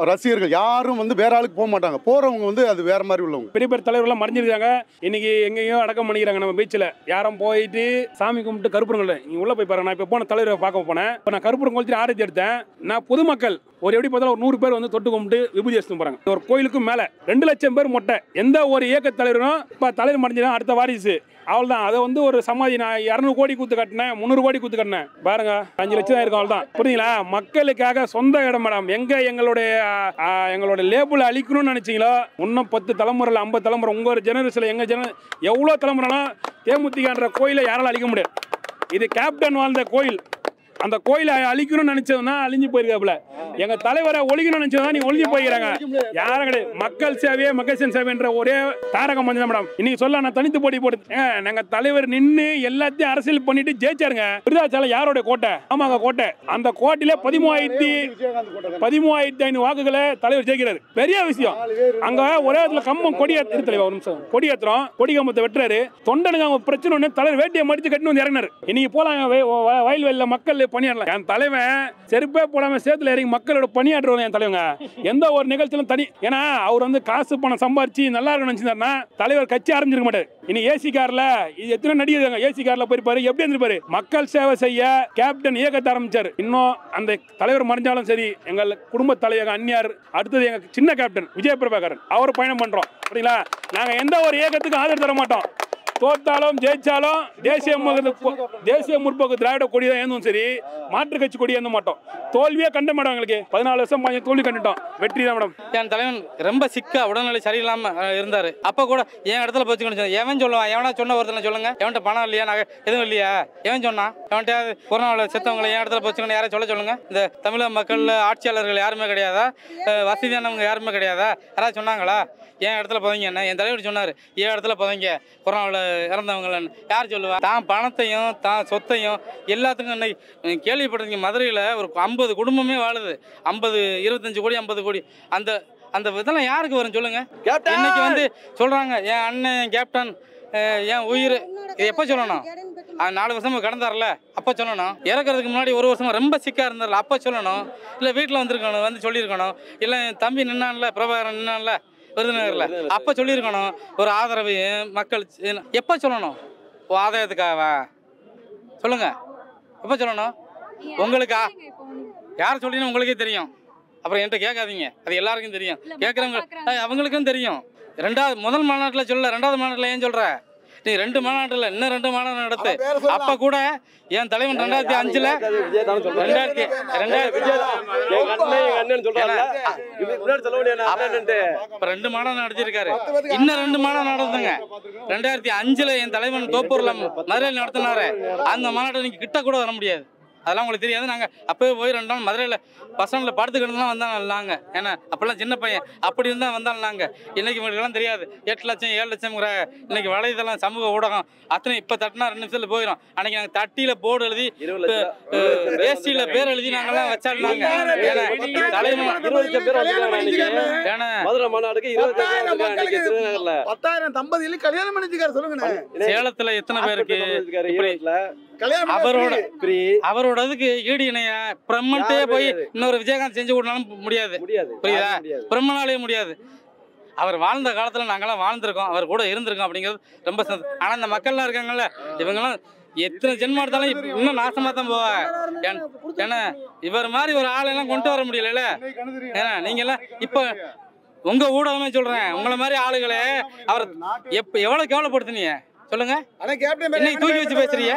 ரசிகர்கள் யாரும் வந்து வேற ஆளுக்கு போக மாட்டாங்க. போறவங்க வந்து அது வேற மாதிரி உள்ளவங்க. பெரிய பெரிய தலைவர்கள் மறைஞ்சிருக்காங்க. இன்னைக்கு எங்கேயும் அடக்கம் பண்ணிக்கிறாங்க. நம்ம பீச்சில் யாரும் போயிட்டு சாமி கும்பிட்டு கருப்புரங்கல் நீங்க உள்ள போய் பாருங்க. நான் இப்போ போன தலைவரை பார்க்க போனேன். இப்போ நான் கருப்புரம் கொளுத்தி ஆரத்தி எடுத்தேன். நான் பொதுமக்கள் ஒரு எப்படி பார்த்தாலும் ஒரு 100 பேர் வந்து தொட்டு கும்பிட்டு விபூதி எடுத்து போறாங்க. ஒரு கோயிலுக்கும் மேல 2 லட்சம் பேர் மொட்டை. எந்த ஒரு இயக்க தலைவரும் இப்ப தலைவர் மறைஞ்சிடும், அடுத்த வாரிசு அவள்தான். அதை வந்து ஒரு சமாதி நான் 200 கோடி கூத்து கட்டினேன், 300 கோடி கூத்து கட்டினேன். பாருங்க 5 லட்சம் தான் இருக்கும். அவள் தான். புரியுங்களா? மக்களுக்காக சொந்த இடம் மேடம். எங்க எங்களுடைய லேபிள் அழிக்கணும்னு நினைச்சீங்களோ, இன்னும் 10 தலைமுறை 50 தலைமுறை உங்க ஒரு ஜெனரேஷன்ல எங்க எவ்வளவு தலைமுறைனா தேமுதிகன்ற கோயிலை யாராலும் அழிக்க முடியாது. இது கேப்டன் வாழ்ந்த கோயில். அந்த கோயிலை அழிக்கணும்னு நினைச்சதுன்னா அழிஞ்சு போயிருக்காப்புல. எங்க தலைவரை ஒழிக்கணும்னு நினைச்சதுதான் நீ ஒழிஞ்சு போயிருக்காங்க. யாரும் கிடையாது. மக்கள் சேவையே மக்கள் சேவைன்ற ஒரே தாரக மந்திரம் மேடம். இன்னைக்கு சொல்ல நான் தனித்து போட்டி போட்டு நாங்க தலைவர் நின்று எல்லாத்தையும் அரசியல் பண்ணிட்டு ஜெயிச்சாருங்க. விருதாச்சலம் யாரோட கோட்டை? ஆமாங்க கோட்டை. அந்த கோட்டையில 13,500 வாக்குகளை தலைவர் ஜெயிக்கிறாரு. பெரிய விஷயம். அங்க ஒரே இடத்துல கம்பம் கொடி தலைவர் ஒரு நிமிஷம் கொடி ஏத்துறோம், கொடி கம்பத்தை வெட்டுறாரு. தொண்டனுக்கு அவங்க பிரச்சனை ஒண்ணு தலைவர் வேட்டியை மடிச்சு கட்டினு வந்து இறங்கினாரு. இன்னைக்கு போலாம் வயல்வெளியில மக்கள் பணியாற்றலாம். என் தலைவன் செருப்பே போடாம சேத்துல இறங்கி மக்களோட பணியாற்றுவாங்க. என் தலைவங்க எந்த ஒரு நிகழ்ச்சியிலும் தனி. ஏன்னா அவர் வந்து காசு பணம் சம்பாரிச்சு நல்லா இருக்கணும்னு நினைச்சிருந்தா தலைவர் கட்சி ஆரம்பிச்சிருக்க மாட்டாரு. இனி ஏசி கார்ல எத்தனை நடிகர் ஏசி கார்ல போயிருப்பாரு, எப்படி இருந்திருப்பாரு. மக்கள் சேவை செய்ய கேப்டன் இயக்கத்தை ஆரம்பிச்சாரு. இன்னும் அந்த தலைவர் மறைஞ்சாலும் சரி, எங்கள் குடும்ப தலைவர் அந்நியார், அடுத்தது எங்க சின்ன கேப்டன் விஜய் பிரபாகரன் அவர் பயணம் பண்றோம். சரிங்களா? நாங்க எந்த ஒரு இயக்கத்துக்கு ஆதரவு தர மாட்டோம். தோத்தாலும் ஜெயிச்சாலும் தேசிய முற்போக்கு திராவிட கொடி தான் ஏந்தும் சரி, மாற்று கட்சி கொடி ஏந்த மாட்டோம். தோல்வியே கண்ட மேடம். எங்களுக்கு 14 வருஷம் தோல்வி கண்டுட்டோம். வெற்றி தான் மேடம். என் தலைவன் ரொம்ப சிக்கா உடல்நிலை சரியில்லாம இருந்தாரு. அப்ப கூட என் இடத்துல போச்சுக்கணும். எவன் சொல்லுவான்? எவனா சொன்ன ஒருத்தர் சொல்லுங்க. எவன்ட்ட பணம் இல்லையா, நகை எதுவும் இல்லையா? எவன் சொன்னா? எவன்ட்ட கொரோனாவில் செத்தவங்களை என் இடத்துல போச்சுக்கணும் யாரை சொல்லுங்க. இந்த தமிழக மக்கள் ஆட்சியாளர்கள் யாருமே கிடையாதா? வசதியானவங்க யாருமே கிடையாதா? யாராவது சொன்னாங்களா? என் இடத்துல புதைங்க என்ன? என் தலைவர் சொன்னார், என் இடத்துல புதைங்க கொரோனாவில் இறந்தவங்களன்னு. யார் சொல்லுவா? தான் பணத்தையும் தான் சொத்தையும் எல்லாத்துக்கும் இன்னைக்கு கேள்விப்பட்டிருக்கீங்க. மதுரையில் ஒரு 50 குடும்பமே வாழுது. 25 கோடி 50 கோடி. அந்த அந்த இதெல்லாம் யாருக்கு வரும் சொல்லுங்க? இன்னைக்கு வந்து சொல்றாங்க என் அண்ணன், என் கேப்டன், என் உயிர். இது எப்போ சொல்லணும்? 4 வருஷமா கடந்தார்ல, அப்போ சொல்லணும். இறக்குறதுக்கு முன்னாடி 1 வருஷமா ரொம்ப சிக்கா இருந்தார்ல, அப்போ சொல்லணும். இல்லை வீட்டில் வந்திருக்கணும், வந்து சொல்லியிருக்கணும். இல்லை தம்பி நின்னான்ல, பிரபாகரன் நின்னான்ல விருதுநகர்ல, அப்போ சொல்லியிருக்கணும். ஒரு ஆதரவு மக்கள் எப்போ சொல்லணும்? ஆதாயத்துக்காகவா சொல்லுங்க? எப்போ சொல்லணும்? உங்களுக்கு யார் சொல்லினா உங்களுக்கே தெரியும். அப்புறம் என்கிட்ட கேட்காதீங்க. அது எல்லாருக்கும் தெரியும். கேட்குறவங்க அவங்களுக்கும் தெரியும். முதல் மாநாட்டில் சொல்ல, 2வது மாநாட்டில் ஏன் சொல்ற? நீ 2 மாநாட்டில் இன்னும் 2 மாநாடு நடத்து. அப்ப கூட என் தலைவன் 2005ல 2 மாநாடு நடத்திருக்காரு. இன்னும் 2 மாநாடு நடத்துங்க. 2005ல என் தலைவன் தோப்பூர்ல மதுரையில் நடத்தினாரு. அந்த மாநாட்டை நீங்க கிட்ட கூட வர முடியாது. அதெல்லாம் உங்களுக்கு தெரியாது. நாங்கள் அப்போவே போய் 2 நாள் மதுரையில் பஸ் ஸ்டாண்டில் படுத்துக்கிட்டு வந்தாங்க நாங்கள். ஏன்னா அப்போல்லாம் சின்ன பையன் அப்படி இருந்தால் வந்தாலும் நாங்கள். இன்றைக்கி உங்களுக்குலாம் தெரியாது 8 லட்சம் 7 லட்சம்ங்கிற இன்றைக்கி வலைதளம் சமூக ஊடகம் அத்தனை இப்போ தட்டினா 2 நிமிஷத்தில் போயிடும். அன்றைக்கி நாங்கள் தட்டியில் போர்டு எழுதி வேஷ்டியில் பேர் எழுதி நாங்கள்லாம் வச்சாடுனாங்க. ஏன்னா தலைமை சேலத்துல எத்தனை பேருக்கு அவரோடதுக்கு ஈடு இணைய பிரம்மன்ட்டே போய் இன்னொரு விஜயகாந்த் செஞ்சு விடனாலும் முடியாது. புரியுதா? பிரம்மனாலே முடியாது. அவர் வாழ்ந்த காலத்துல நாங்கெல்லாம் வாழ்ந்திருக்கோம், அவர் கூட இருந்திருக்கோம் அப்படிங்கிறது ரொம்ப ஆனா இந்த மக்கள்லாம் இருக்காங்கல்ல இவங்கெல்லாம் எத்தனை ஜென்மம் எடுத்தாலும் இன்னும் நாசமா தான் போவாங்க. ஏன்னா இவர் மாதிரி ஒரு ஆளெல்லாம் கொண்டு வர முடியல. ஏன்னா நீங்க எல்லாம் இப்ப உங்க ஊடகமே சொல்றேன், உங்களை மாதிரி ஆளுகளை அவர் எவ்வளவு கேவலப்படுத்தினீங்க சொல்லுங்க. இன்னைக்கு தூக்கி வச்சு பேசுறீங்க,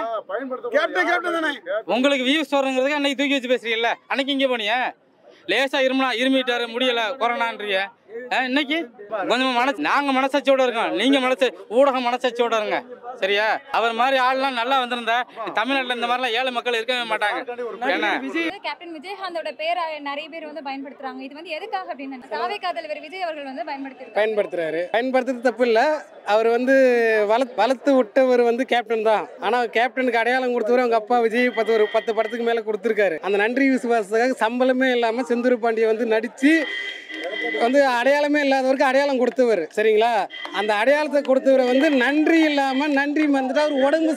உங்களுக்கு வியூஸ் வரங்கிறதுக்கு அன்னைக்கு தூக்கி வச்சு பேசுறீங்கல்ல. அன்னைக்கு இங்கே போனீங்க லேசா இருமிட்டாரு முடியல கொரோனான்றீங்க. இன்னைக்கு கொஞ்சம் நாங்க மனசாட்சியோட இருக்கோம், நீங்க ஊடகம் மனசாட்சியோட இருங்க சரியா? அவர் மாதிரி ஆள்லாம் நல்லா வந்திருந்தா தமிழ்நாட்டில் இந்த மாதிரிலாம் ஏழை மக்கள் இருக்கவே மாட்டாங்க. ஏன்னா கேப்டன் விஜயகாந்தோட பேர் நிறைய பேர் வந்து பயன்படுத்துறாங்க. இது வந்து எதுக்காக அப்படின்னு தாவேகா தலைவர் விஜய் அவர்கள் வந்து பயன்படுத்துறாரு. பயன்படுத்துறது தப்பு இல்லை. அவர் வந்து வளர்த்து விட்டவர் வந்து கேப்டன் தான். ஆனால் கேப்டனுக்கு அடையாளம் கொடுத்தவர் அவங்க அப்பா விஜய் 10 படத்துக்கு மேலே கொடுத்துருக்காரு. அந்த நன்றி விசுவாசத்துக்காக சம்பளமே இல்லாமல் செந்தூர் பாண்டியை வந்து நடித்து வந்து அடையாளமே இல்லாதவருக்கு அடையாளம் கொடுத்தவர் சரிங்களா? அந்த அடையாளத்தை கொடுத்தவரை வந்து நன்றி இல்லாமல் நன்றி வந்துட்டு அவர் உடம்பு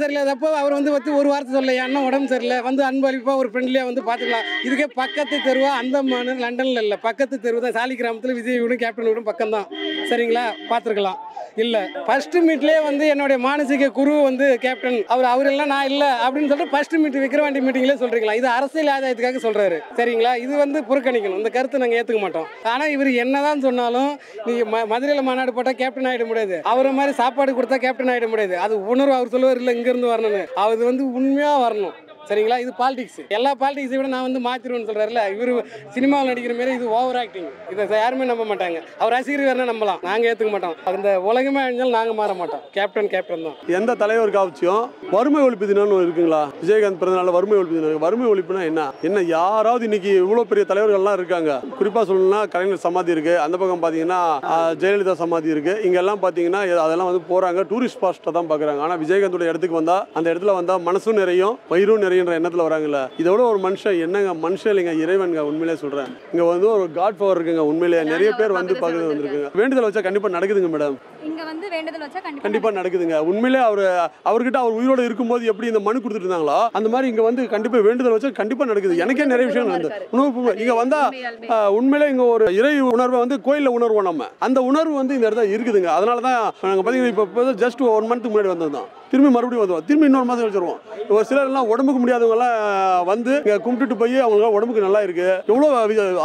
சரியில்லாதப்போ அவர் வந்து ஒரு வார்த்தை சொல்ல ஏன்னா உடம்பு சரியில்லை வந்து அன்பளிப்பாக ஒரு ஃப்ரெண்ட்லியாக வந்து பார்த்துக்கலாம். இதுக்கே பக்கத்து தெருவா அந்தமான் லண்டனில் இல்லை, பக்கத்து தெருவு தான் சாலி கிராமத்தில் விஜய் வீடும் கேப்டன் வீடும் பக்கம் தான் சரிங்களா? பார்த்துருக்கலாம். இல்லை ஃபர்ஸ்ட் மீட்லேயே வந்து என்னுடைய மானசீக குரு வந்து கேப்டன் அவர் எல்லாம் நான் இல்லை அப்படின்னு சொல்லிட்டு ஃபர்ஸ்ட் மீட் விக்கிரவாண்டி மீட்டிங்லேயே சொல்கிறீங்களா? இது அரசியல் ஆதாயத்துக்காக சொல்கிறாரு சரிங்களா? இது வந்து புறக்கணிக்கணும். இந்த கருத்தை நாங்கள் ஏற்றுக்க மாட்டோம். ஆனால் இவர் என்னதான் சொன்னாலும் நீங்கள் மதுரையில் மாநாடு போட்டால் கேப்டன் ஆகிட முடியாது, அவரை மாதிரி சாப்பாடு கொடுத்தா கேப்டன் ஆகிட முடியாது. அது உணர்வு அவர் சொல்லுவார் இல்லை இங்கேருந்து வரணும்னு, அது வந்து உண்மையாக வரணும் சரிங்களா? இது பாலிடிக்ஸ். எல்லா பாலிடிக்ஸை விட நான் வந்து மாற்றிடுவேன்னு சொல்கிறாருல, இவர் சினிமாவில் நடிக்கிற மாரி இது ஓவர் ஆக்டிங். இதை யாருமே நம்ப மாட்டாங்க. அவர் ரசிகர் வேணா நம்பலாம், நாங்கள் ஏற்றுக்க மாட்டோம். அந்த உலகமே அழிஞ்சாலும் நாங்கள் மாற மாட்டோம். கேப்டன் தான். எந்த தலைவருக்கு அவசியம் வறுமை ஒழிப்பு தினம்னு இருக்குங்களா? விஜயகாந்த் பிறந்தனால வறுமை ஒழிப்பு தினம். வறுமை ஒழிப்புனா என்ன யாராவது இன்னைக்கு இவ்வளோ பெரிய தலைவர்கள்லாம் இருக்காங்க. குறிப்பாக சொல்லணும்னா கலைஞர் சமாதி இருக்குது, அந்த பக்கம் பார்த்தீங்கன்னா ஜெயலலிதா சமாதி இருக்குது. இங்கெல்லாம் பார்த்தீங்கன்னா அதெல்லாம் வந்து போகிறாங்க, டூரிஸ்ட் ஸ்பாட்டை தான் பார்க்குறாங்க. ஆனால் விஜயகாந்தோட இடத்துக்கு வந்தால் அந்த இடத்துல வந்தால் மனசும் நிறையும் வயிறும் நிறைய எண்ணத்துல வராங்கல்ல. இதோட ஒரு மனுஷன் என்னங்க மனுஷன் இல்லைங்க, இறைவன்ங்க. உண்மையிலே சொல்றேன், இங்க வந்து ஒரு காட் பவர் இருக்குங்க. உண்மையிலே நிறைய பேர் வந்து பார்க்க வந்திருக்குங்க. வேண்டுதல் வச்சா கண்டிப்பா நடக்குதுங்க மேடம். இங்க வந்து வேண்டுதல் வச்சா கண்டிப்பா நடக்குதுங்க. உண்மையிலே அவர்கிட்ட அவர் உயிரோட இருக்கும்போது எப்படி இந்த மனு கொடுத்துட்டு இருந்தாங்களோ அந்த மாதிரி இங்க வந்து கண்டிப்பா வேண்டுதல் வச்சா கண்டிப்பா நடக்குது. எனக்கே நிறைய விஷயம் நடந்தது. இங்க வந்தா உண்மையிலே இங்க ஒரு இறை உணர்வை வந்து கோயில்ல உணர்வோம் நம்ம. அந்த உணர்வு வந்து இந்த இடத்துல இருக்குதுங்க. அதனாலதான் நாங்க பாத்தீங்கன்னா இப்போ ஜஸ்ட் 1 மந்த் முன்னாடி வந்ததுதான், திரும்பி மறுபடியும் வந்துவோம், திரும்பி இன்னொரு மாதம் வச்சிருவோம். ஒரு சிலர் எல்லாம் உடம்புக்கு முடியாதவங்கலாம் வந்து கும்பிட்டுட்டு போய் அவங்க உடம்புக்கு நல்லா இருக்கு. எவ்வளோ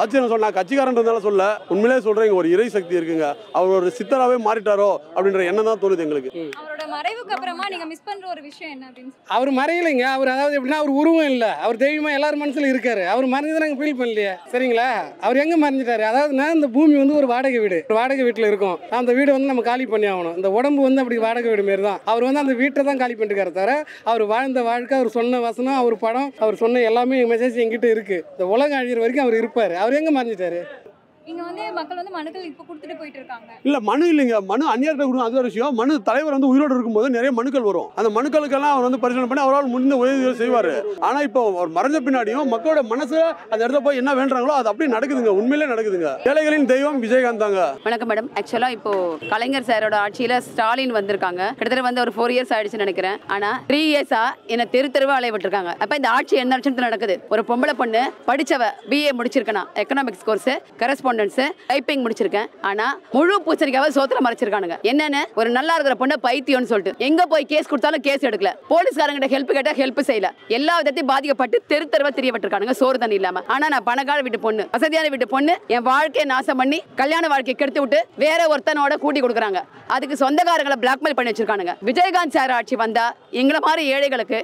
ஆச்சரியம் சொன்னா, கட்சிக்காரன் இருந்தாலும் சொல்ல, உண்மையிலே சொல்றேன் ஒரு இறை சக்தி இருக்குங்க. அவர் ஒரு சித்தராகவே மாறிட்டாரோ அப்படின்ற எண்ணம் தான் தோணுது எங்களுக்கு. அவரோட மறைவுக்கு அப்புறமா நீங்க மிஸ் பண்ற ஒரு விஷயம் என்ன அப்படின்னு? அவர் மறையலைங்க. அவர் அதாவது எப்படின்னா அவர் உருவம் இல்லை, அவர் தெய்வமா எல்லாரும் மனசுல இருக்காரு. அவர் மறைஞ்சதை நாங்கள் ஃபீல் பண்ணலையே சரிங்களா? அவர் எங்க மறைஞ்சிட்டாரு? அதாவது இந்த பூமி வந்து ஒரு வாடகை வீடு, ஒரு வாடகை வீட்டில் இருக்கும். அந்த வீடு வந்து நம்ம காலி பண்ணி ஆகணும். இந்த உடம்பு வந்து அப்படி வாடகை வீடு மாரி தான். அவர் வந்து அந்த வீட்டை தான் காலி பண்ணிருக்காரு தவிர அவர் வாழ்ந்த வாழ்க்கை, அவர் சொன்ன வசனம், அவர் படம், அவர் சொன்ன எல்லாமே மெசேஜ் எங்கிட்ட இருக்கு. இந்த உலகம் அழிகிற வரைக்கும் அவர் இருப்பாரு. அவர் எங்க மறைஞ்சிட்டாரு? இங்க வந்து மக்கள் வந்து மனுக்கள் இப்ப கொடுத்துட்டு போயிட்டு இருக்காங்க. இல்ல மனு இல்லைங்க, மனு அந்நியர்கிட்ட கொடுக்கும், அது ஒரு விஷயம். மனு தலைவர் வந்து உயிரோடு இருக்கும்போது நிறைய மனுக்கள் வரும். அந்த மனுக்களுக்கெல்லாம் அவர் வந்து பரிசீலனை பண்ணி அவரால் முடிந்த உதவி செய்வாரு. ஆனா இப்போ அவர் மறைஞ்ச பின்னாடியும் மக்களோட மனசு அந்த இடத்துல போய் என்ன வேண்டாங்களோ அது அப்படியே நடக்குதுங்க. உண்மையிலே நடக்குதுங்க. ஏழைகளின் தெய்வம் விஜயகாந்த் தாங்க. வணக்கம் மேடம். ஆக்சுவலா இப்போ கலைஞர் சாரோட ஆட்சியில ஸ்டாலின் வந்திருக்காங்க. கிட்டத்தட்ட வந்து ஒரு 4 இயர்ஸ் ஆயிடுச்சுன்னு நினைக்கிறேன். ஆனா 3 இயர்ஸா என்ன தெருவா அலைய விட்டுருக்காங்க. அப்ப இந்த ஆட்சி என்ன லட்சணத்துல நடக்குது? ஒரு பொம்பளை பொண்ணு படிச்சவ BA முடிச்சிருக்கா, எக்கனாமிக்ஸ் கோர்ஸ், கரஸ்பாண்டன்ஸ், டைப்பிங் முடிச்சிருக்கேன். ஆனா முழு பூச்சரிக்காவை சோத்துல மறைச்சிருக்கானுங்க. என்னன்னு ஒரு நல்லா இருக்கிற பொண்ணு பைத்தியம்னு சொல்லிட்டு எங்க போய் கேஸ் கொடுத்தாலும் கேஸ் எடுக்கல, போலீஸ்காரங்கிட்ட ஹெல்ப் கேட்டா ஹெல்ப் செய்யல, எல்லா விதத்தையும் பாதிக்கப்பட்டு தெருவா தெரியப்பட்டிருக்கானுங்க சோறு தண்ணி இல்லாம. ஆனா நான் பணக்கார வீட்டு பொண்ணு, வசதியான வீட்டு பொண்ணு, என் வாழ்க்கையை நாசம் பண்ணி கல்யாண வாழ்க்கையை கெடுத்து விட்டு வேற ஒருத்தனோட கூட்டி கொடுக்குறாங்க. அதுக்கு சொந்தக்காரங்களை பிளாக்மெயில் பண்ணி வச்சிருக்கானுங்க. விஜயகாந்த் சார் ஆட்சி வந்தா எங்களை மாதிரி ஏழைகளுக்கு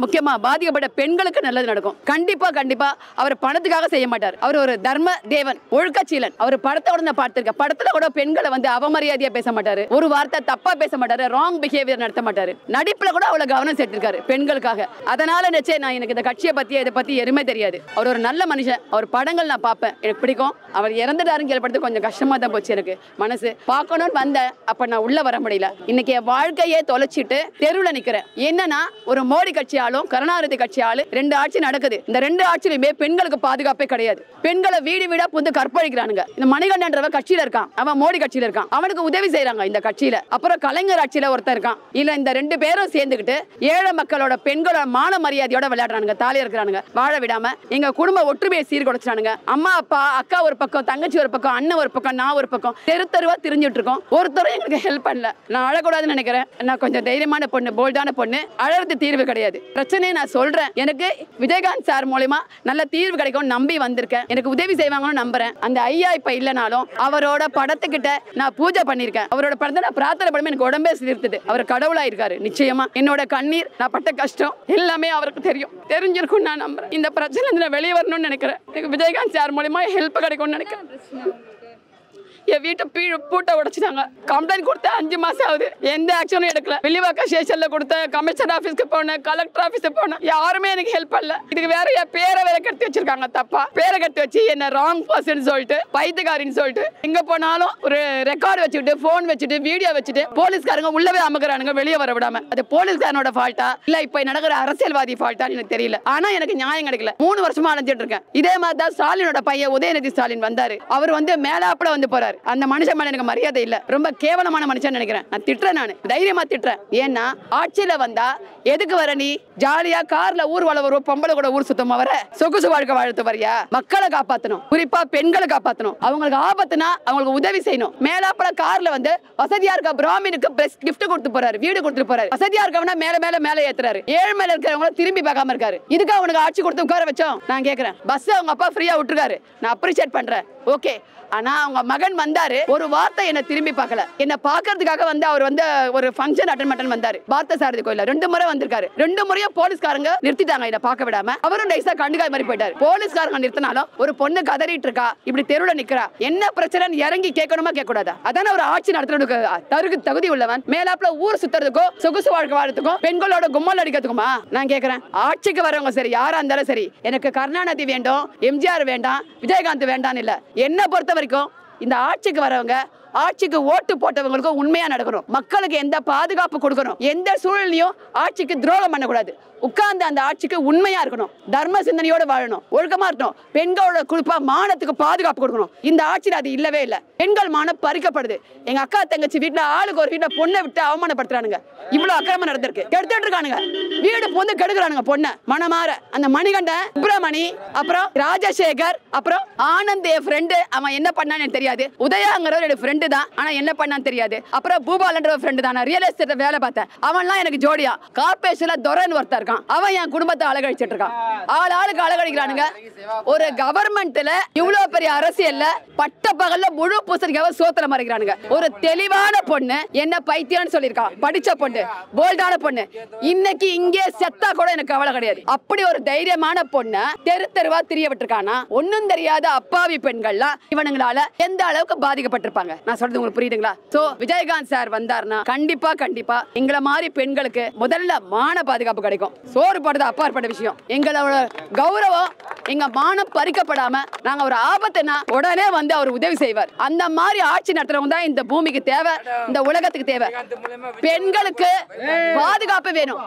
முக்கியமா பாதிக்கப்பட்ட பெண்களுக்கு நல்லது நடக்கும். கண்டிப்பா அவர் பணத்துக்காக செய்ய மாட்டார். அவர் ஒரு தர்ம தேவன், ஒழுக்க பொற்கட்சியிலன் அவர் படத்தோட நான் பார்த்திருக்கேன். படத்துல கூட பெண்களை வந்து அவமரியாதையா பேச மாட்டாரு, ஒரு வார்த்தை தப்பா பேச மாட்டாரு, ராங் பிஹேவியர் நடத்த மாட்டாரு. நடிப்புல கூட அவ்வளவு கவனம் செலுத்திருக்காரு பெண்களுக்காக. அதனால நினைச்சேன் நான் எனக்கு இந்த கட்சியை பத்தி இதை பத்தி எதுவுமே தெரியாது. அவர் ஒரு நல்ல மனுஷன். அவர் படங்கள் நான் பார்ப்பேன், எனக்கு பிடிக்கும். அவர் இறந்துட்டாருன்னு கேள்விப்பட்டு கொஞ்சம் கஷ்டமா தான் போச்சு எனக்கு மனசு. பார்க்கணும்னு வந்தேன், அப்ப நான் உள்ள வர முடியல. இன்னைக்கு என் வாழ்க்கையே தொலைச்சிட்டு தெருவுல நிக்கிறேன். என்னன்னா ஒரு மோடி கட்சி ஆளும் கருணாநிதி கட்சி ஆளு 2 ஆட்சி நடக்குது. இந்த 2 ஆட்சியிலுமே பெண்களுக்கு பாதுகாப்பே கிடையாது. பெண்களை வீடு வீடா புந்து கற்பழிக்கிறானுங்க. இந்த மணிகண்டன்றவ கட்சியில இருக்கான், அவன் மோடி கட்சியில இருக்கான், அவனுக்கு உதவி செய்யறாங்க இந்த கட்சியில. அப்புறம் கலைஞர் ஆட்சியில ஒருத்தர் இருக்கான். இல்ல இந்த 2 பேரும் சேர்ந்துக்கிட்டு ஏழை மக்களோட பெண்களோட மான மரியாதையோட விளையாடுறானுங்க, தாலி இருக்கிறானுங்க, வாழ விடாம எங்க குடும்ப ஒற்றுமையை சீர்குலைச்சானுங்க. அம்மா அப்பா அக்கா ஒரு பக்கம், தங்கச்சி ஒரு பக்கம், அண்ணன் ஒரு பக்கம், நான் ஒரு பக்கம், தெரு தெருவா திரிஞ்சுட்டு இருக்கோம். ஒருத்தரும் எங்களுக்கு ஹெல்ப் பண்ணல. நான் அழக்கூடாதுன்னு நினைக்கிறேன். நான் கொஞ்சம் தைரியமான பொண்ணு, போல்டான பொண்ணு. அழறது தீர்வு கிடையாது. பிரச்சனையை நான் சொல்றேன். எனக்கு விஜயகாந்த் சார் மூலமா நல்ல தீர்வு கிடைக்கும் நம்பி வந்திருக்கேன். எனக்கு உதவி செய்வாங்கன்னு நம்புறேன். அந்த ஐயா இப்ப இல்லனாலும் அவரோட படத்துக்கிட்ட நான் பூஜை பண்ணிருக்கேன். அவரோட படத்தை நான் பிரார்த்தனை பண்ணி எனக்கு உடம்பே சிலிர்த்தது. அவர் கடவுளா இருக்காரு நிச்சயமா. என்னோட கண்ணீர், நான் பட்ட கஷ்டம் எல்லாமே அவருக்கு தெரியும், தெரிஞ்சிருக்கும் நான் நம்புறேன். இந்த பிரச்சனை நான் வெளியே வரணும்னு நினைக்கிறேன். எனக்கு விஜயகாந்த் சார் மூலமா ஹெல்ப் கிடைக்கும்னு நினைக்கிறேன். என் வீட்டை பூட்டை உடைச்சிட்டாங்க. கம்ப்ளைண்ட் கொடுத்த 5 மாசம் ஆகுது, எந்த ஆக்ஷனும் எடுக்கல. வில்லிவாக்கம் ஸ்டேஷன்ல கொடுத்த, கமிஷனர் ஆபீஸ்க்கு போனேன், கலெக்டர் ஆபீஸ்க்கு போனேன், யாருமே எனக்கு ஹெல்ப் பண்ணல. இதுக்கு வேற என் பேரை வேற கட்டி வச்சிருக்காங்க. தப்பா பேரை கட்டி வச்சு என்ன ராங் பர்சன் சொல்லிட்டு, பைத்தியக்காரின்னு சொல்லிட்டு, எங்க போனாலும் ஒரு ரெக்கார்டு வச்சுட்டு, போன் வச்சுட்டு, வீடியோ வச்சுட்டு, போலீஸ்காரங்க உள்ளவே அமுக்குறானுங்க, வெளியே வர விடாம. அது போலீஸ்காரனோட ஃபால்ட்டா இல்ல இப்ப நடக்கிற அரசியல்வாதி ஃபால்ட்டான்னு எனக்கு தெரியல. ஆனா எனக்கு நியாயம் கிடைக்கல. 3 வருஷமா அலைஞ்சிட்டு இருக்கேன். இதே மாதிரி தான் ஸ்டாலினோட பையன் உதயநிதி ஸ்டாலின் வந்தாரு. அவர் வந்து மேலாப்புல வந்து போறாரு. அந்த மனுஷன் மேல எனக்கு மரியாதை இல்ல, ரொம்ப கேவலமான மனுஷன் நினைக்கிறேன். நான் திட்டுறேன், நான் தைரியமா திட்டுறேன். ஏன்னா ஆட்சியில வந்தா எதுக்கு வர நீ? ஜாலியா கார்ல ஊர்வலம் வருவோம், பொம்பளை கூட ஊர் சுத்தமா வர, சொகுசு வாழ்க்கை வாழ்த்து வரியா? மக்களை காப்பாத்தணும், குறிப்பா பெண்களை காப்பாத்தணும். அவங்களுக்கு ஆபத்துனா அவங்களுக்கு உதவி செய்யணும். மேலாப்புல கார்ல வந்து வசதியா இருக்க பிராமினுக்கு கிஃப்ட் கொடுத்து போறாரு, வீடு கொடுத்து போறாரு. வசதியா இருக்கவனா மேல மேல மேல ஏத்துறாரு. ஏழ்மையில இருக்கிறவங்க திரும்பி பார்க்காம இருக்காரு. இதுக்கு அவனுக்கு ஆட்சி கொடுத்து உட்கார வச்சோம். நான் கேக்குறேன், பஸ் அவங்க அப்பா ஃப்ரீயா விட்டுருக்காரு, நான் அப்ரிஷியேட் பண்றேன், ஓகே. ஆனா அவங்க மகன் வந்தாரு, ஒரு வார்த்தை என்ன திரும்பி பார்க்கல. என்ன பாக்குறதுக்காக வந்து அவர் வந்து ஒரு ஃபங்க்ஷன் அட்டெண்ட் பண்ண வந்தாரு பார்த்தசாரதி கோயில்ல. 2 முறை வந்திருக்காரு. 2 முறையும் போலீஸ்காரங்க நிறுத்திட்டாங்க என்ன பார்க்க விடாம. அவரும் நைஸா கண்டுக்காத மாதிரி போயிட்டாரு. போலீஸ்காரங்க நிறுத்தினாலும் ஒரு பொண்ணு கதறிட்டு இருக்கா, இப்படி தெருவுல நிக்கிறா, என்ன பிரச்சனைன்னு இறங்கி கேட்கணுமா கேட்க கூடாதா? அதான ஒரு ஆட்சி நடத்துறதுக்கு தகுதி உள்ளவன். மேலாப்புல ஊர் சுத்துறதுக்கோ சொகுசு வாழ்க்கை வாழ்றதுக்கும் பெண்களோட கும்மல் அடிக்கிறதுக்குமா? நான் கேட்கிறேன், ஆட்சிக்கு வரவங்க சரி, யாரா இருந்தாலும் சரி, எனக்கு கருணாநிதி வேண்டும், எம்ஜிஆர் வேண்டாம், விஜயகாந்த் வேண்டாம் இல்ல. என்ன பொறுத்த வரைக்கும் இந்த ஆட்சிக்கு வரவங்க, ஆட்சிக்கு ஓட்டு போட்டவங்களுக்கு உண்மையா நடக்கணும். மக்களுக்கு எந்த பாதுகாப்பு கொடுக்கணும், எந்த சூழலையும் ஆட்சிக்கு துரோகம் பண்ணக்கூடாது. உட்கார்ந்து அந்த ஆட்சிக்கு உண்மையா இருக்கணும், தர்ம சிந்தனையோட வாழணும், ஒழுக்கமா இருக்கணும், பெண்களோட குறிப்பா மானத்துக்கு பாதுகாப்பு கொடுக்கணும். இந்த ஆட்சியில் அது இல்லவே இல்லை. பெண்கள் மானம் பறிக்கப்படுது. எங்க அக்கா தங்கச்சி வீட்டுல ஆளுக்கு ஒரு வீட்டுல பொண்ணை விட்டு அவமானப்படுத்துறானுங்க. இவ்வளவு அக்கிரமம் நடந்திருக்கு. கெடுத்துட்டு இருக்கானுங்க, வீடு பொண்ணு கெடுக்கிறானுங்க பொண்ணை மனமாற. அந்த மணிகண்டன், சுப்பிரமணி, அப்புறம் ராஜசேகர், அப்புறம் ஆனந்த் என் ஃப்ரெண்டு, அவன் என்ன பண்ணான்னு தெரியாது. உதயாங்கிறவர் என் ஃப்ரெண்டு தான், ஆனா என்ன பண்ணான்னு தெரியாது. அப்புறம் பூபாலன்ற ஃப்ரெண்டு தான், நான் ரியல் எஸ்டேட் வேலை பார்த்தேன். அவன்லாம் எனக்கு ஜோடியா. கார்பரேஷன்ல துரைன்னு ஒருத்தர் இருக்கான், அவன் என் குடும்பத்தை அழகழிச்சிட்டு இருக்கான். ஆளுக்கு அழகழிக்கிறானுங்க. ஒரு கவர்மெண்ட்ல இவ்வளவு பெரிய அரசியல்ல பட்ட பகல்ல முழு பூசணிக்காக சோத்துல மறைக்கிறானுங்க. ஒரு தெளிவான பொண்ணு என்ன பைத்தியம்னு சொல்லியிருக்கா, படிச்ச பொண்ணு, போல்டான பொண்ணு, இன்னைக்கு இங்கே செத்தா கூட எனக்கு கவலை கிடையாது. அப்படி ஒரு தைரியமான பொண்ணு தெரு தெருவா திரிய விட்டுருக்கானா? ஒன்னும் தெரியாத அப்பாவி பெண்கள்லாம் இவனுங்களால எந்த அளவுக்கு பாதிக்கப்பட்டிருப்பாங்க? நான் சொல்றது உங்களுக்கு புரியுதுங்களா? சோ விஜயகாந்த் சார் வந்தாருன்னா கண்டிப்பா கண்டிப்பா எங்களை மாதிரி பெண்களுக்கு முதல்ல மான பாதுகாப்பு கிடைக்கும். சோறு போடுறது அப்பாற்பட்ட விஷயம். எங்களோட கௌரவம், எங்க மானம் பறிக்கப்படாம நாங்க ஒரு ஆபத்துனா உடனே வந்து அவர் உதவி செய்வார். அந்த மாதிரி ஆட்சி நடத்துறவங்க தான் இந்த பூமிக்கு தேவை, இந்த உலகத்துக்கு தேவை. பெண்களுக்கு பாதுகாப்பு வேணும்.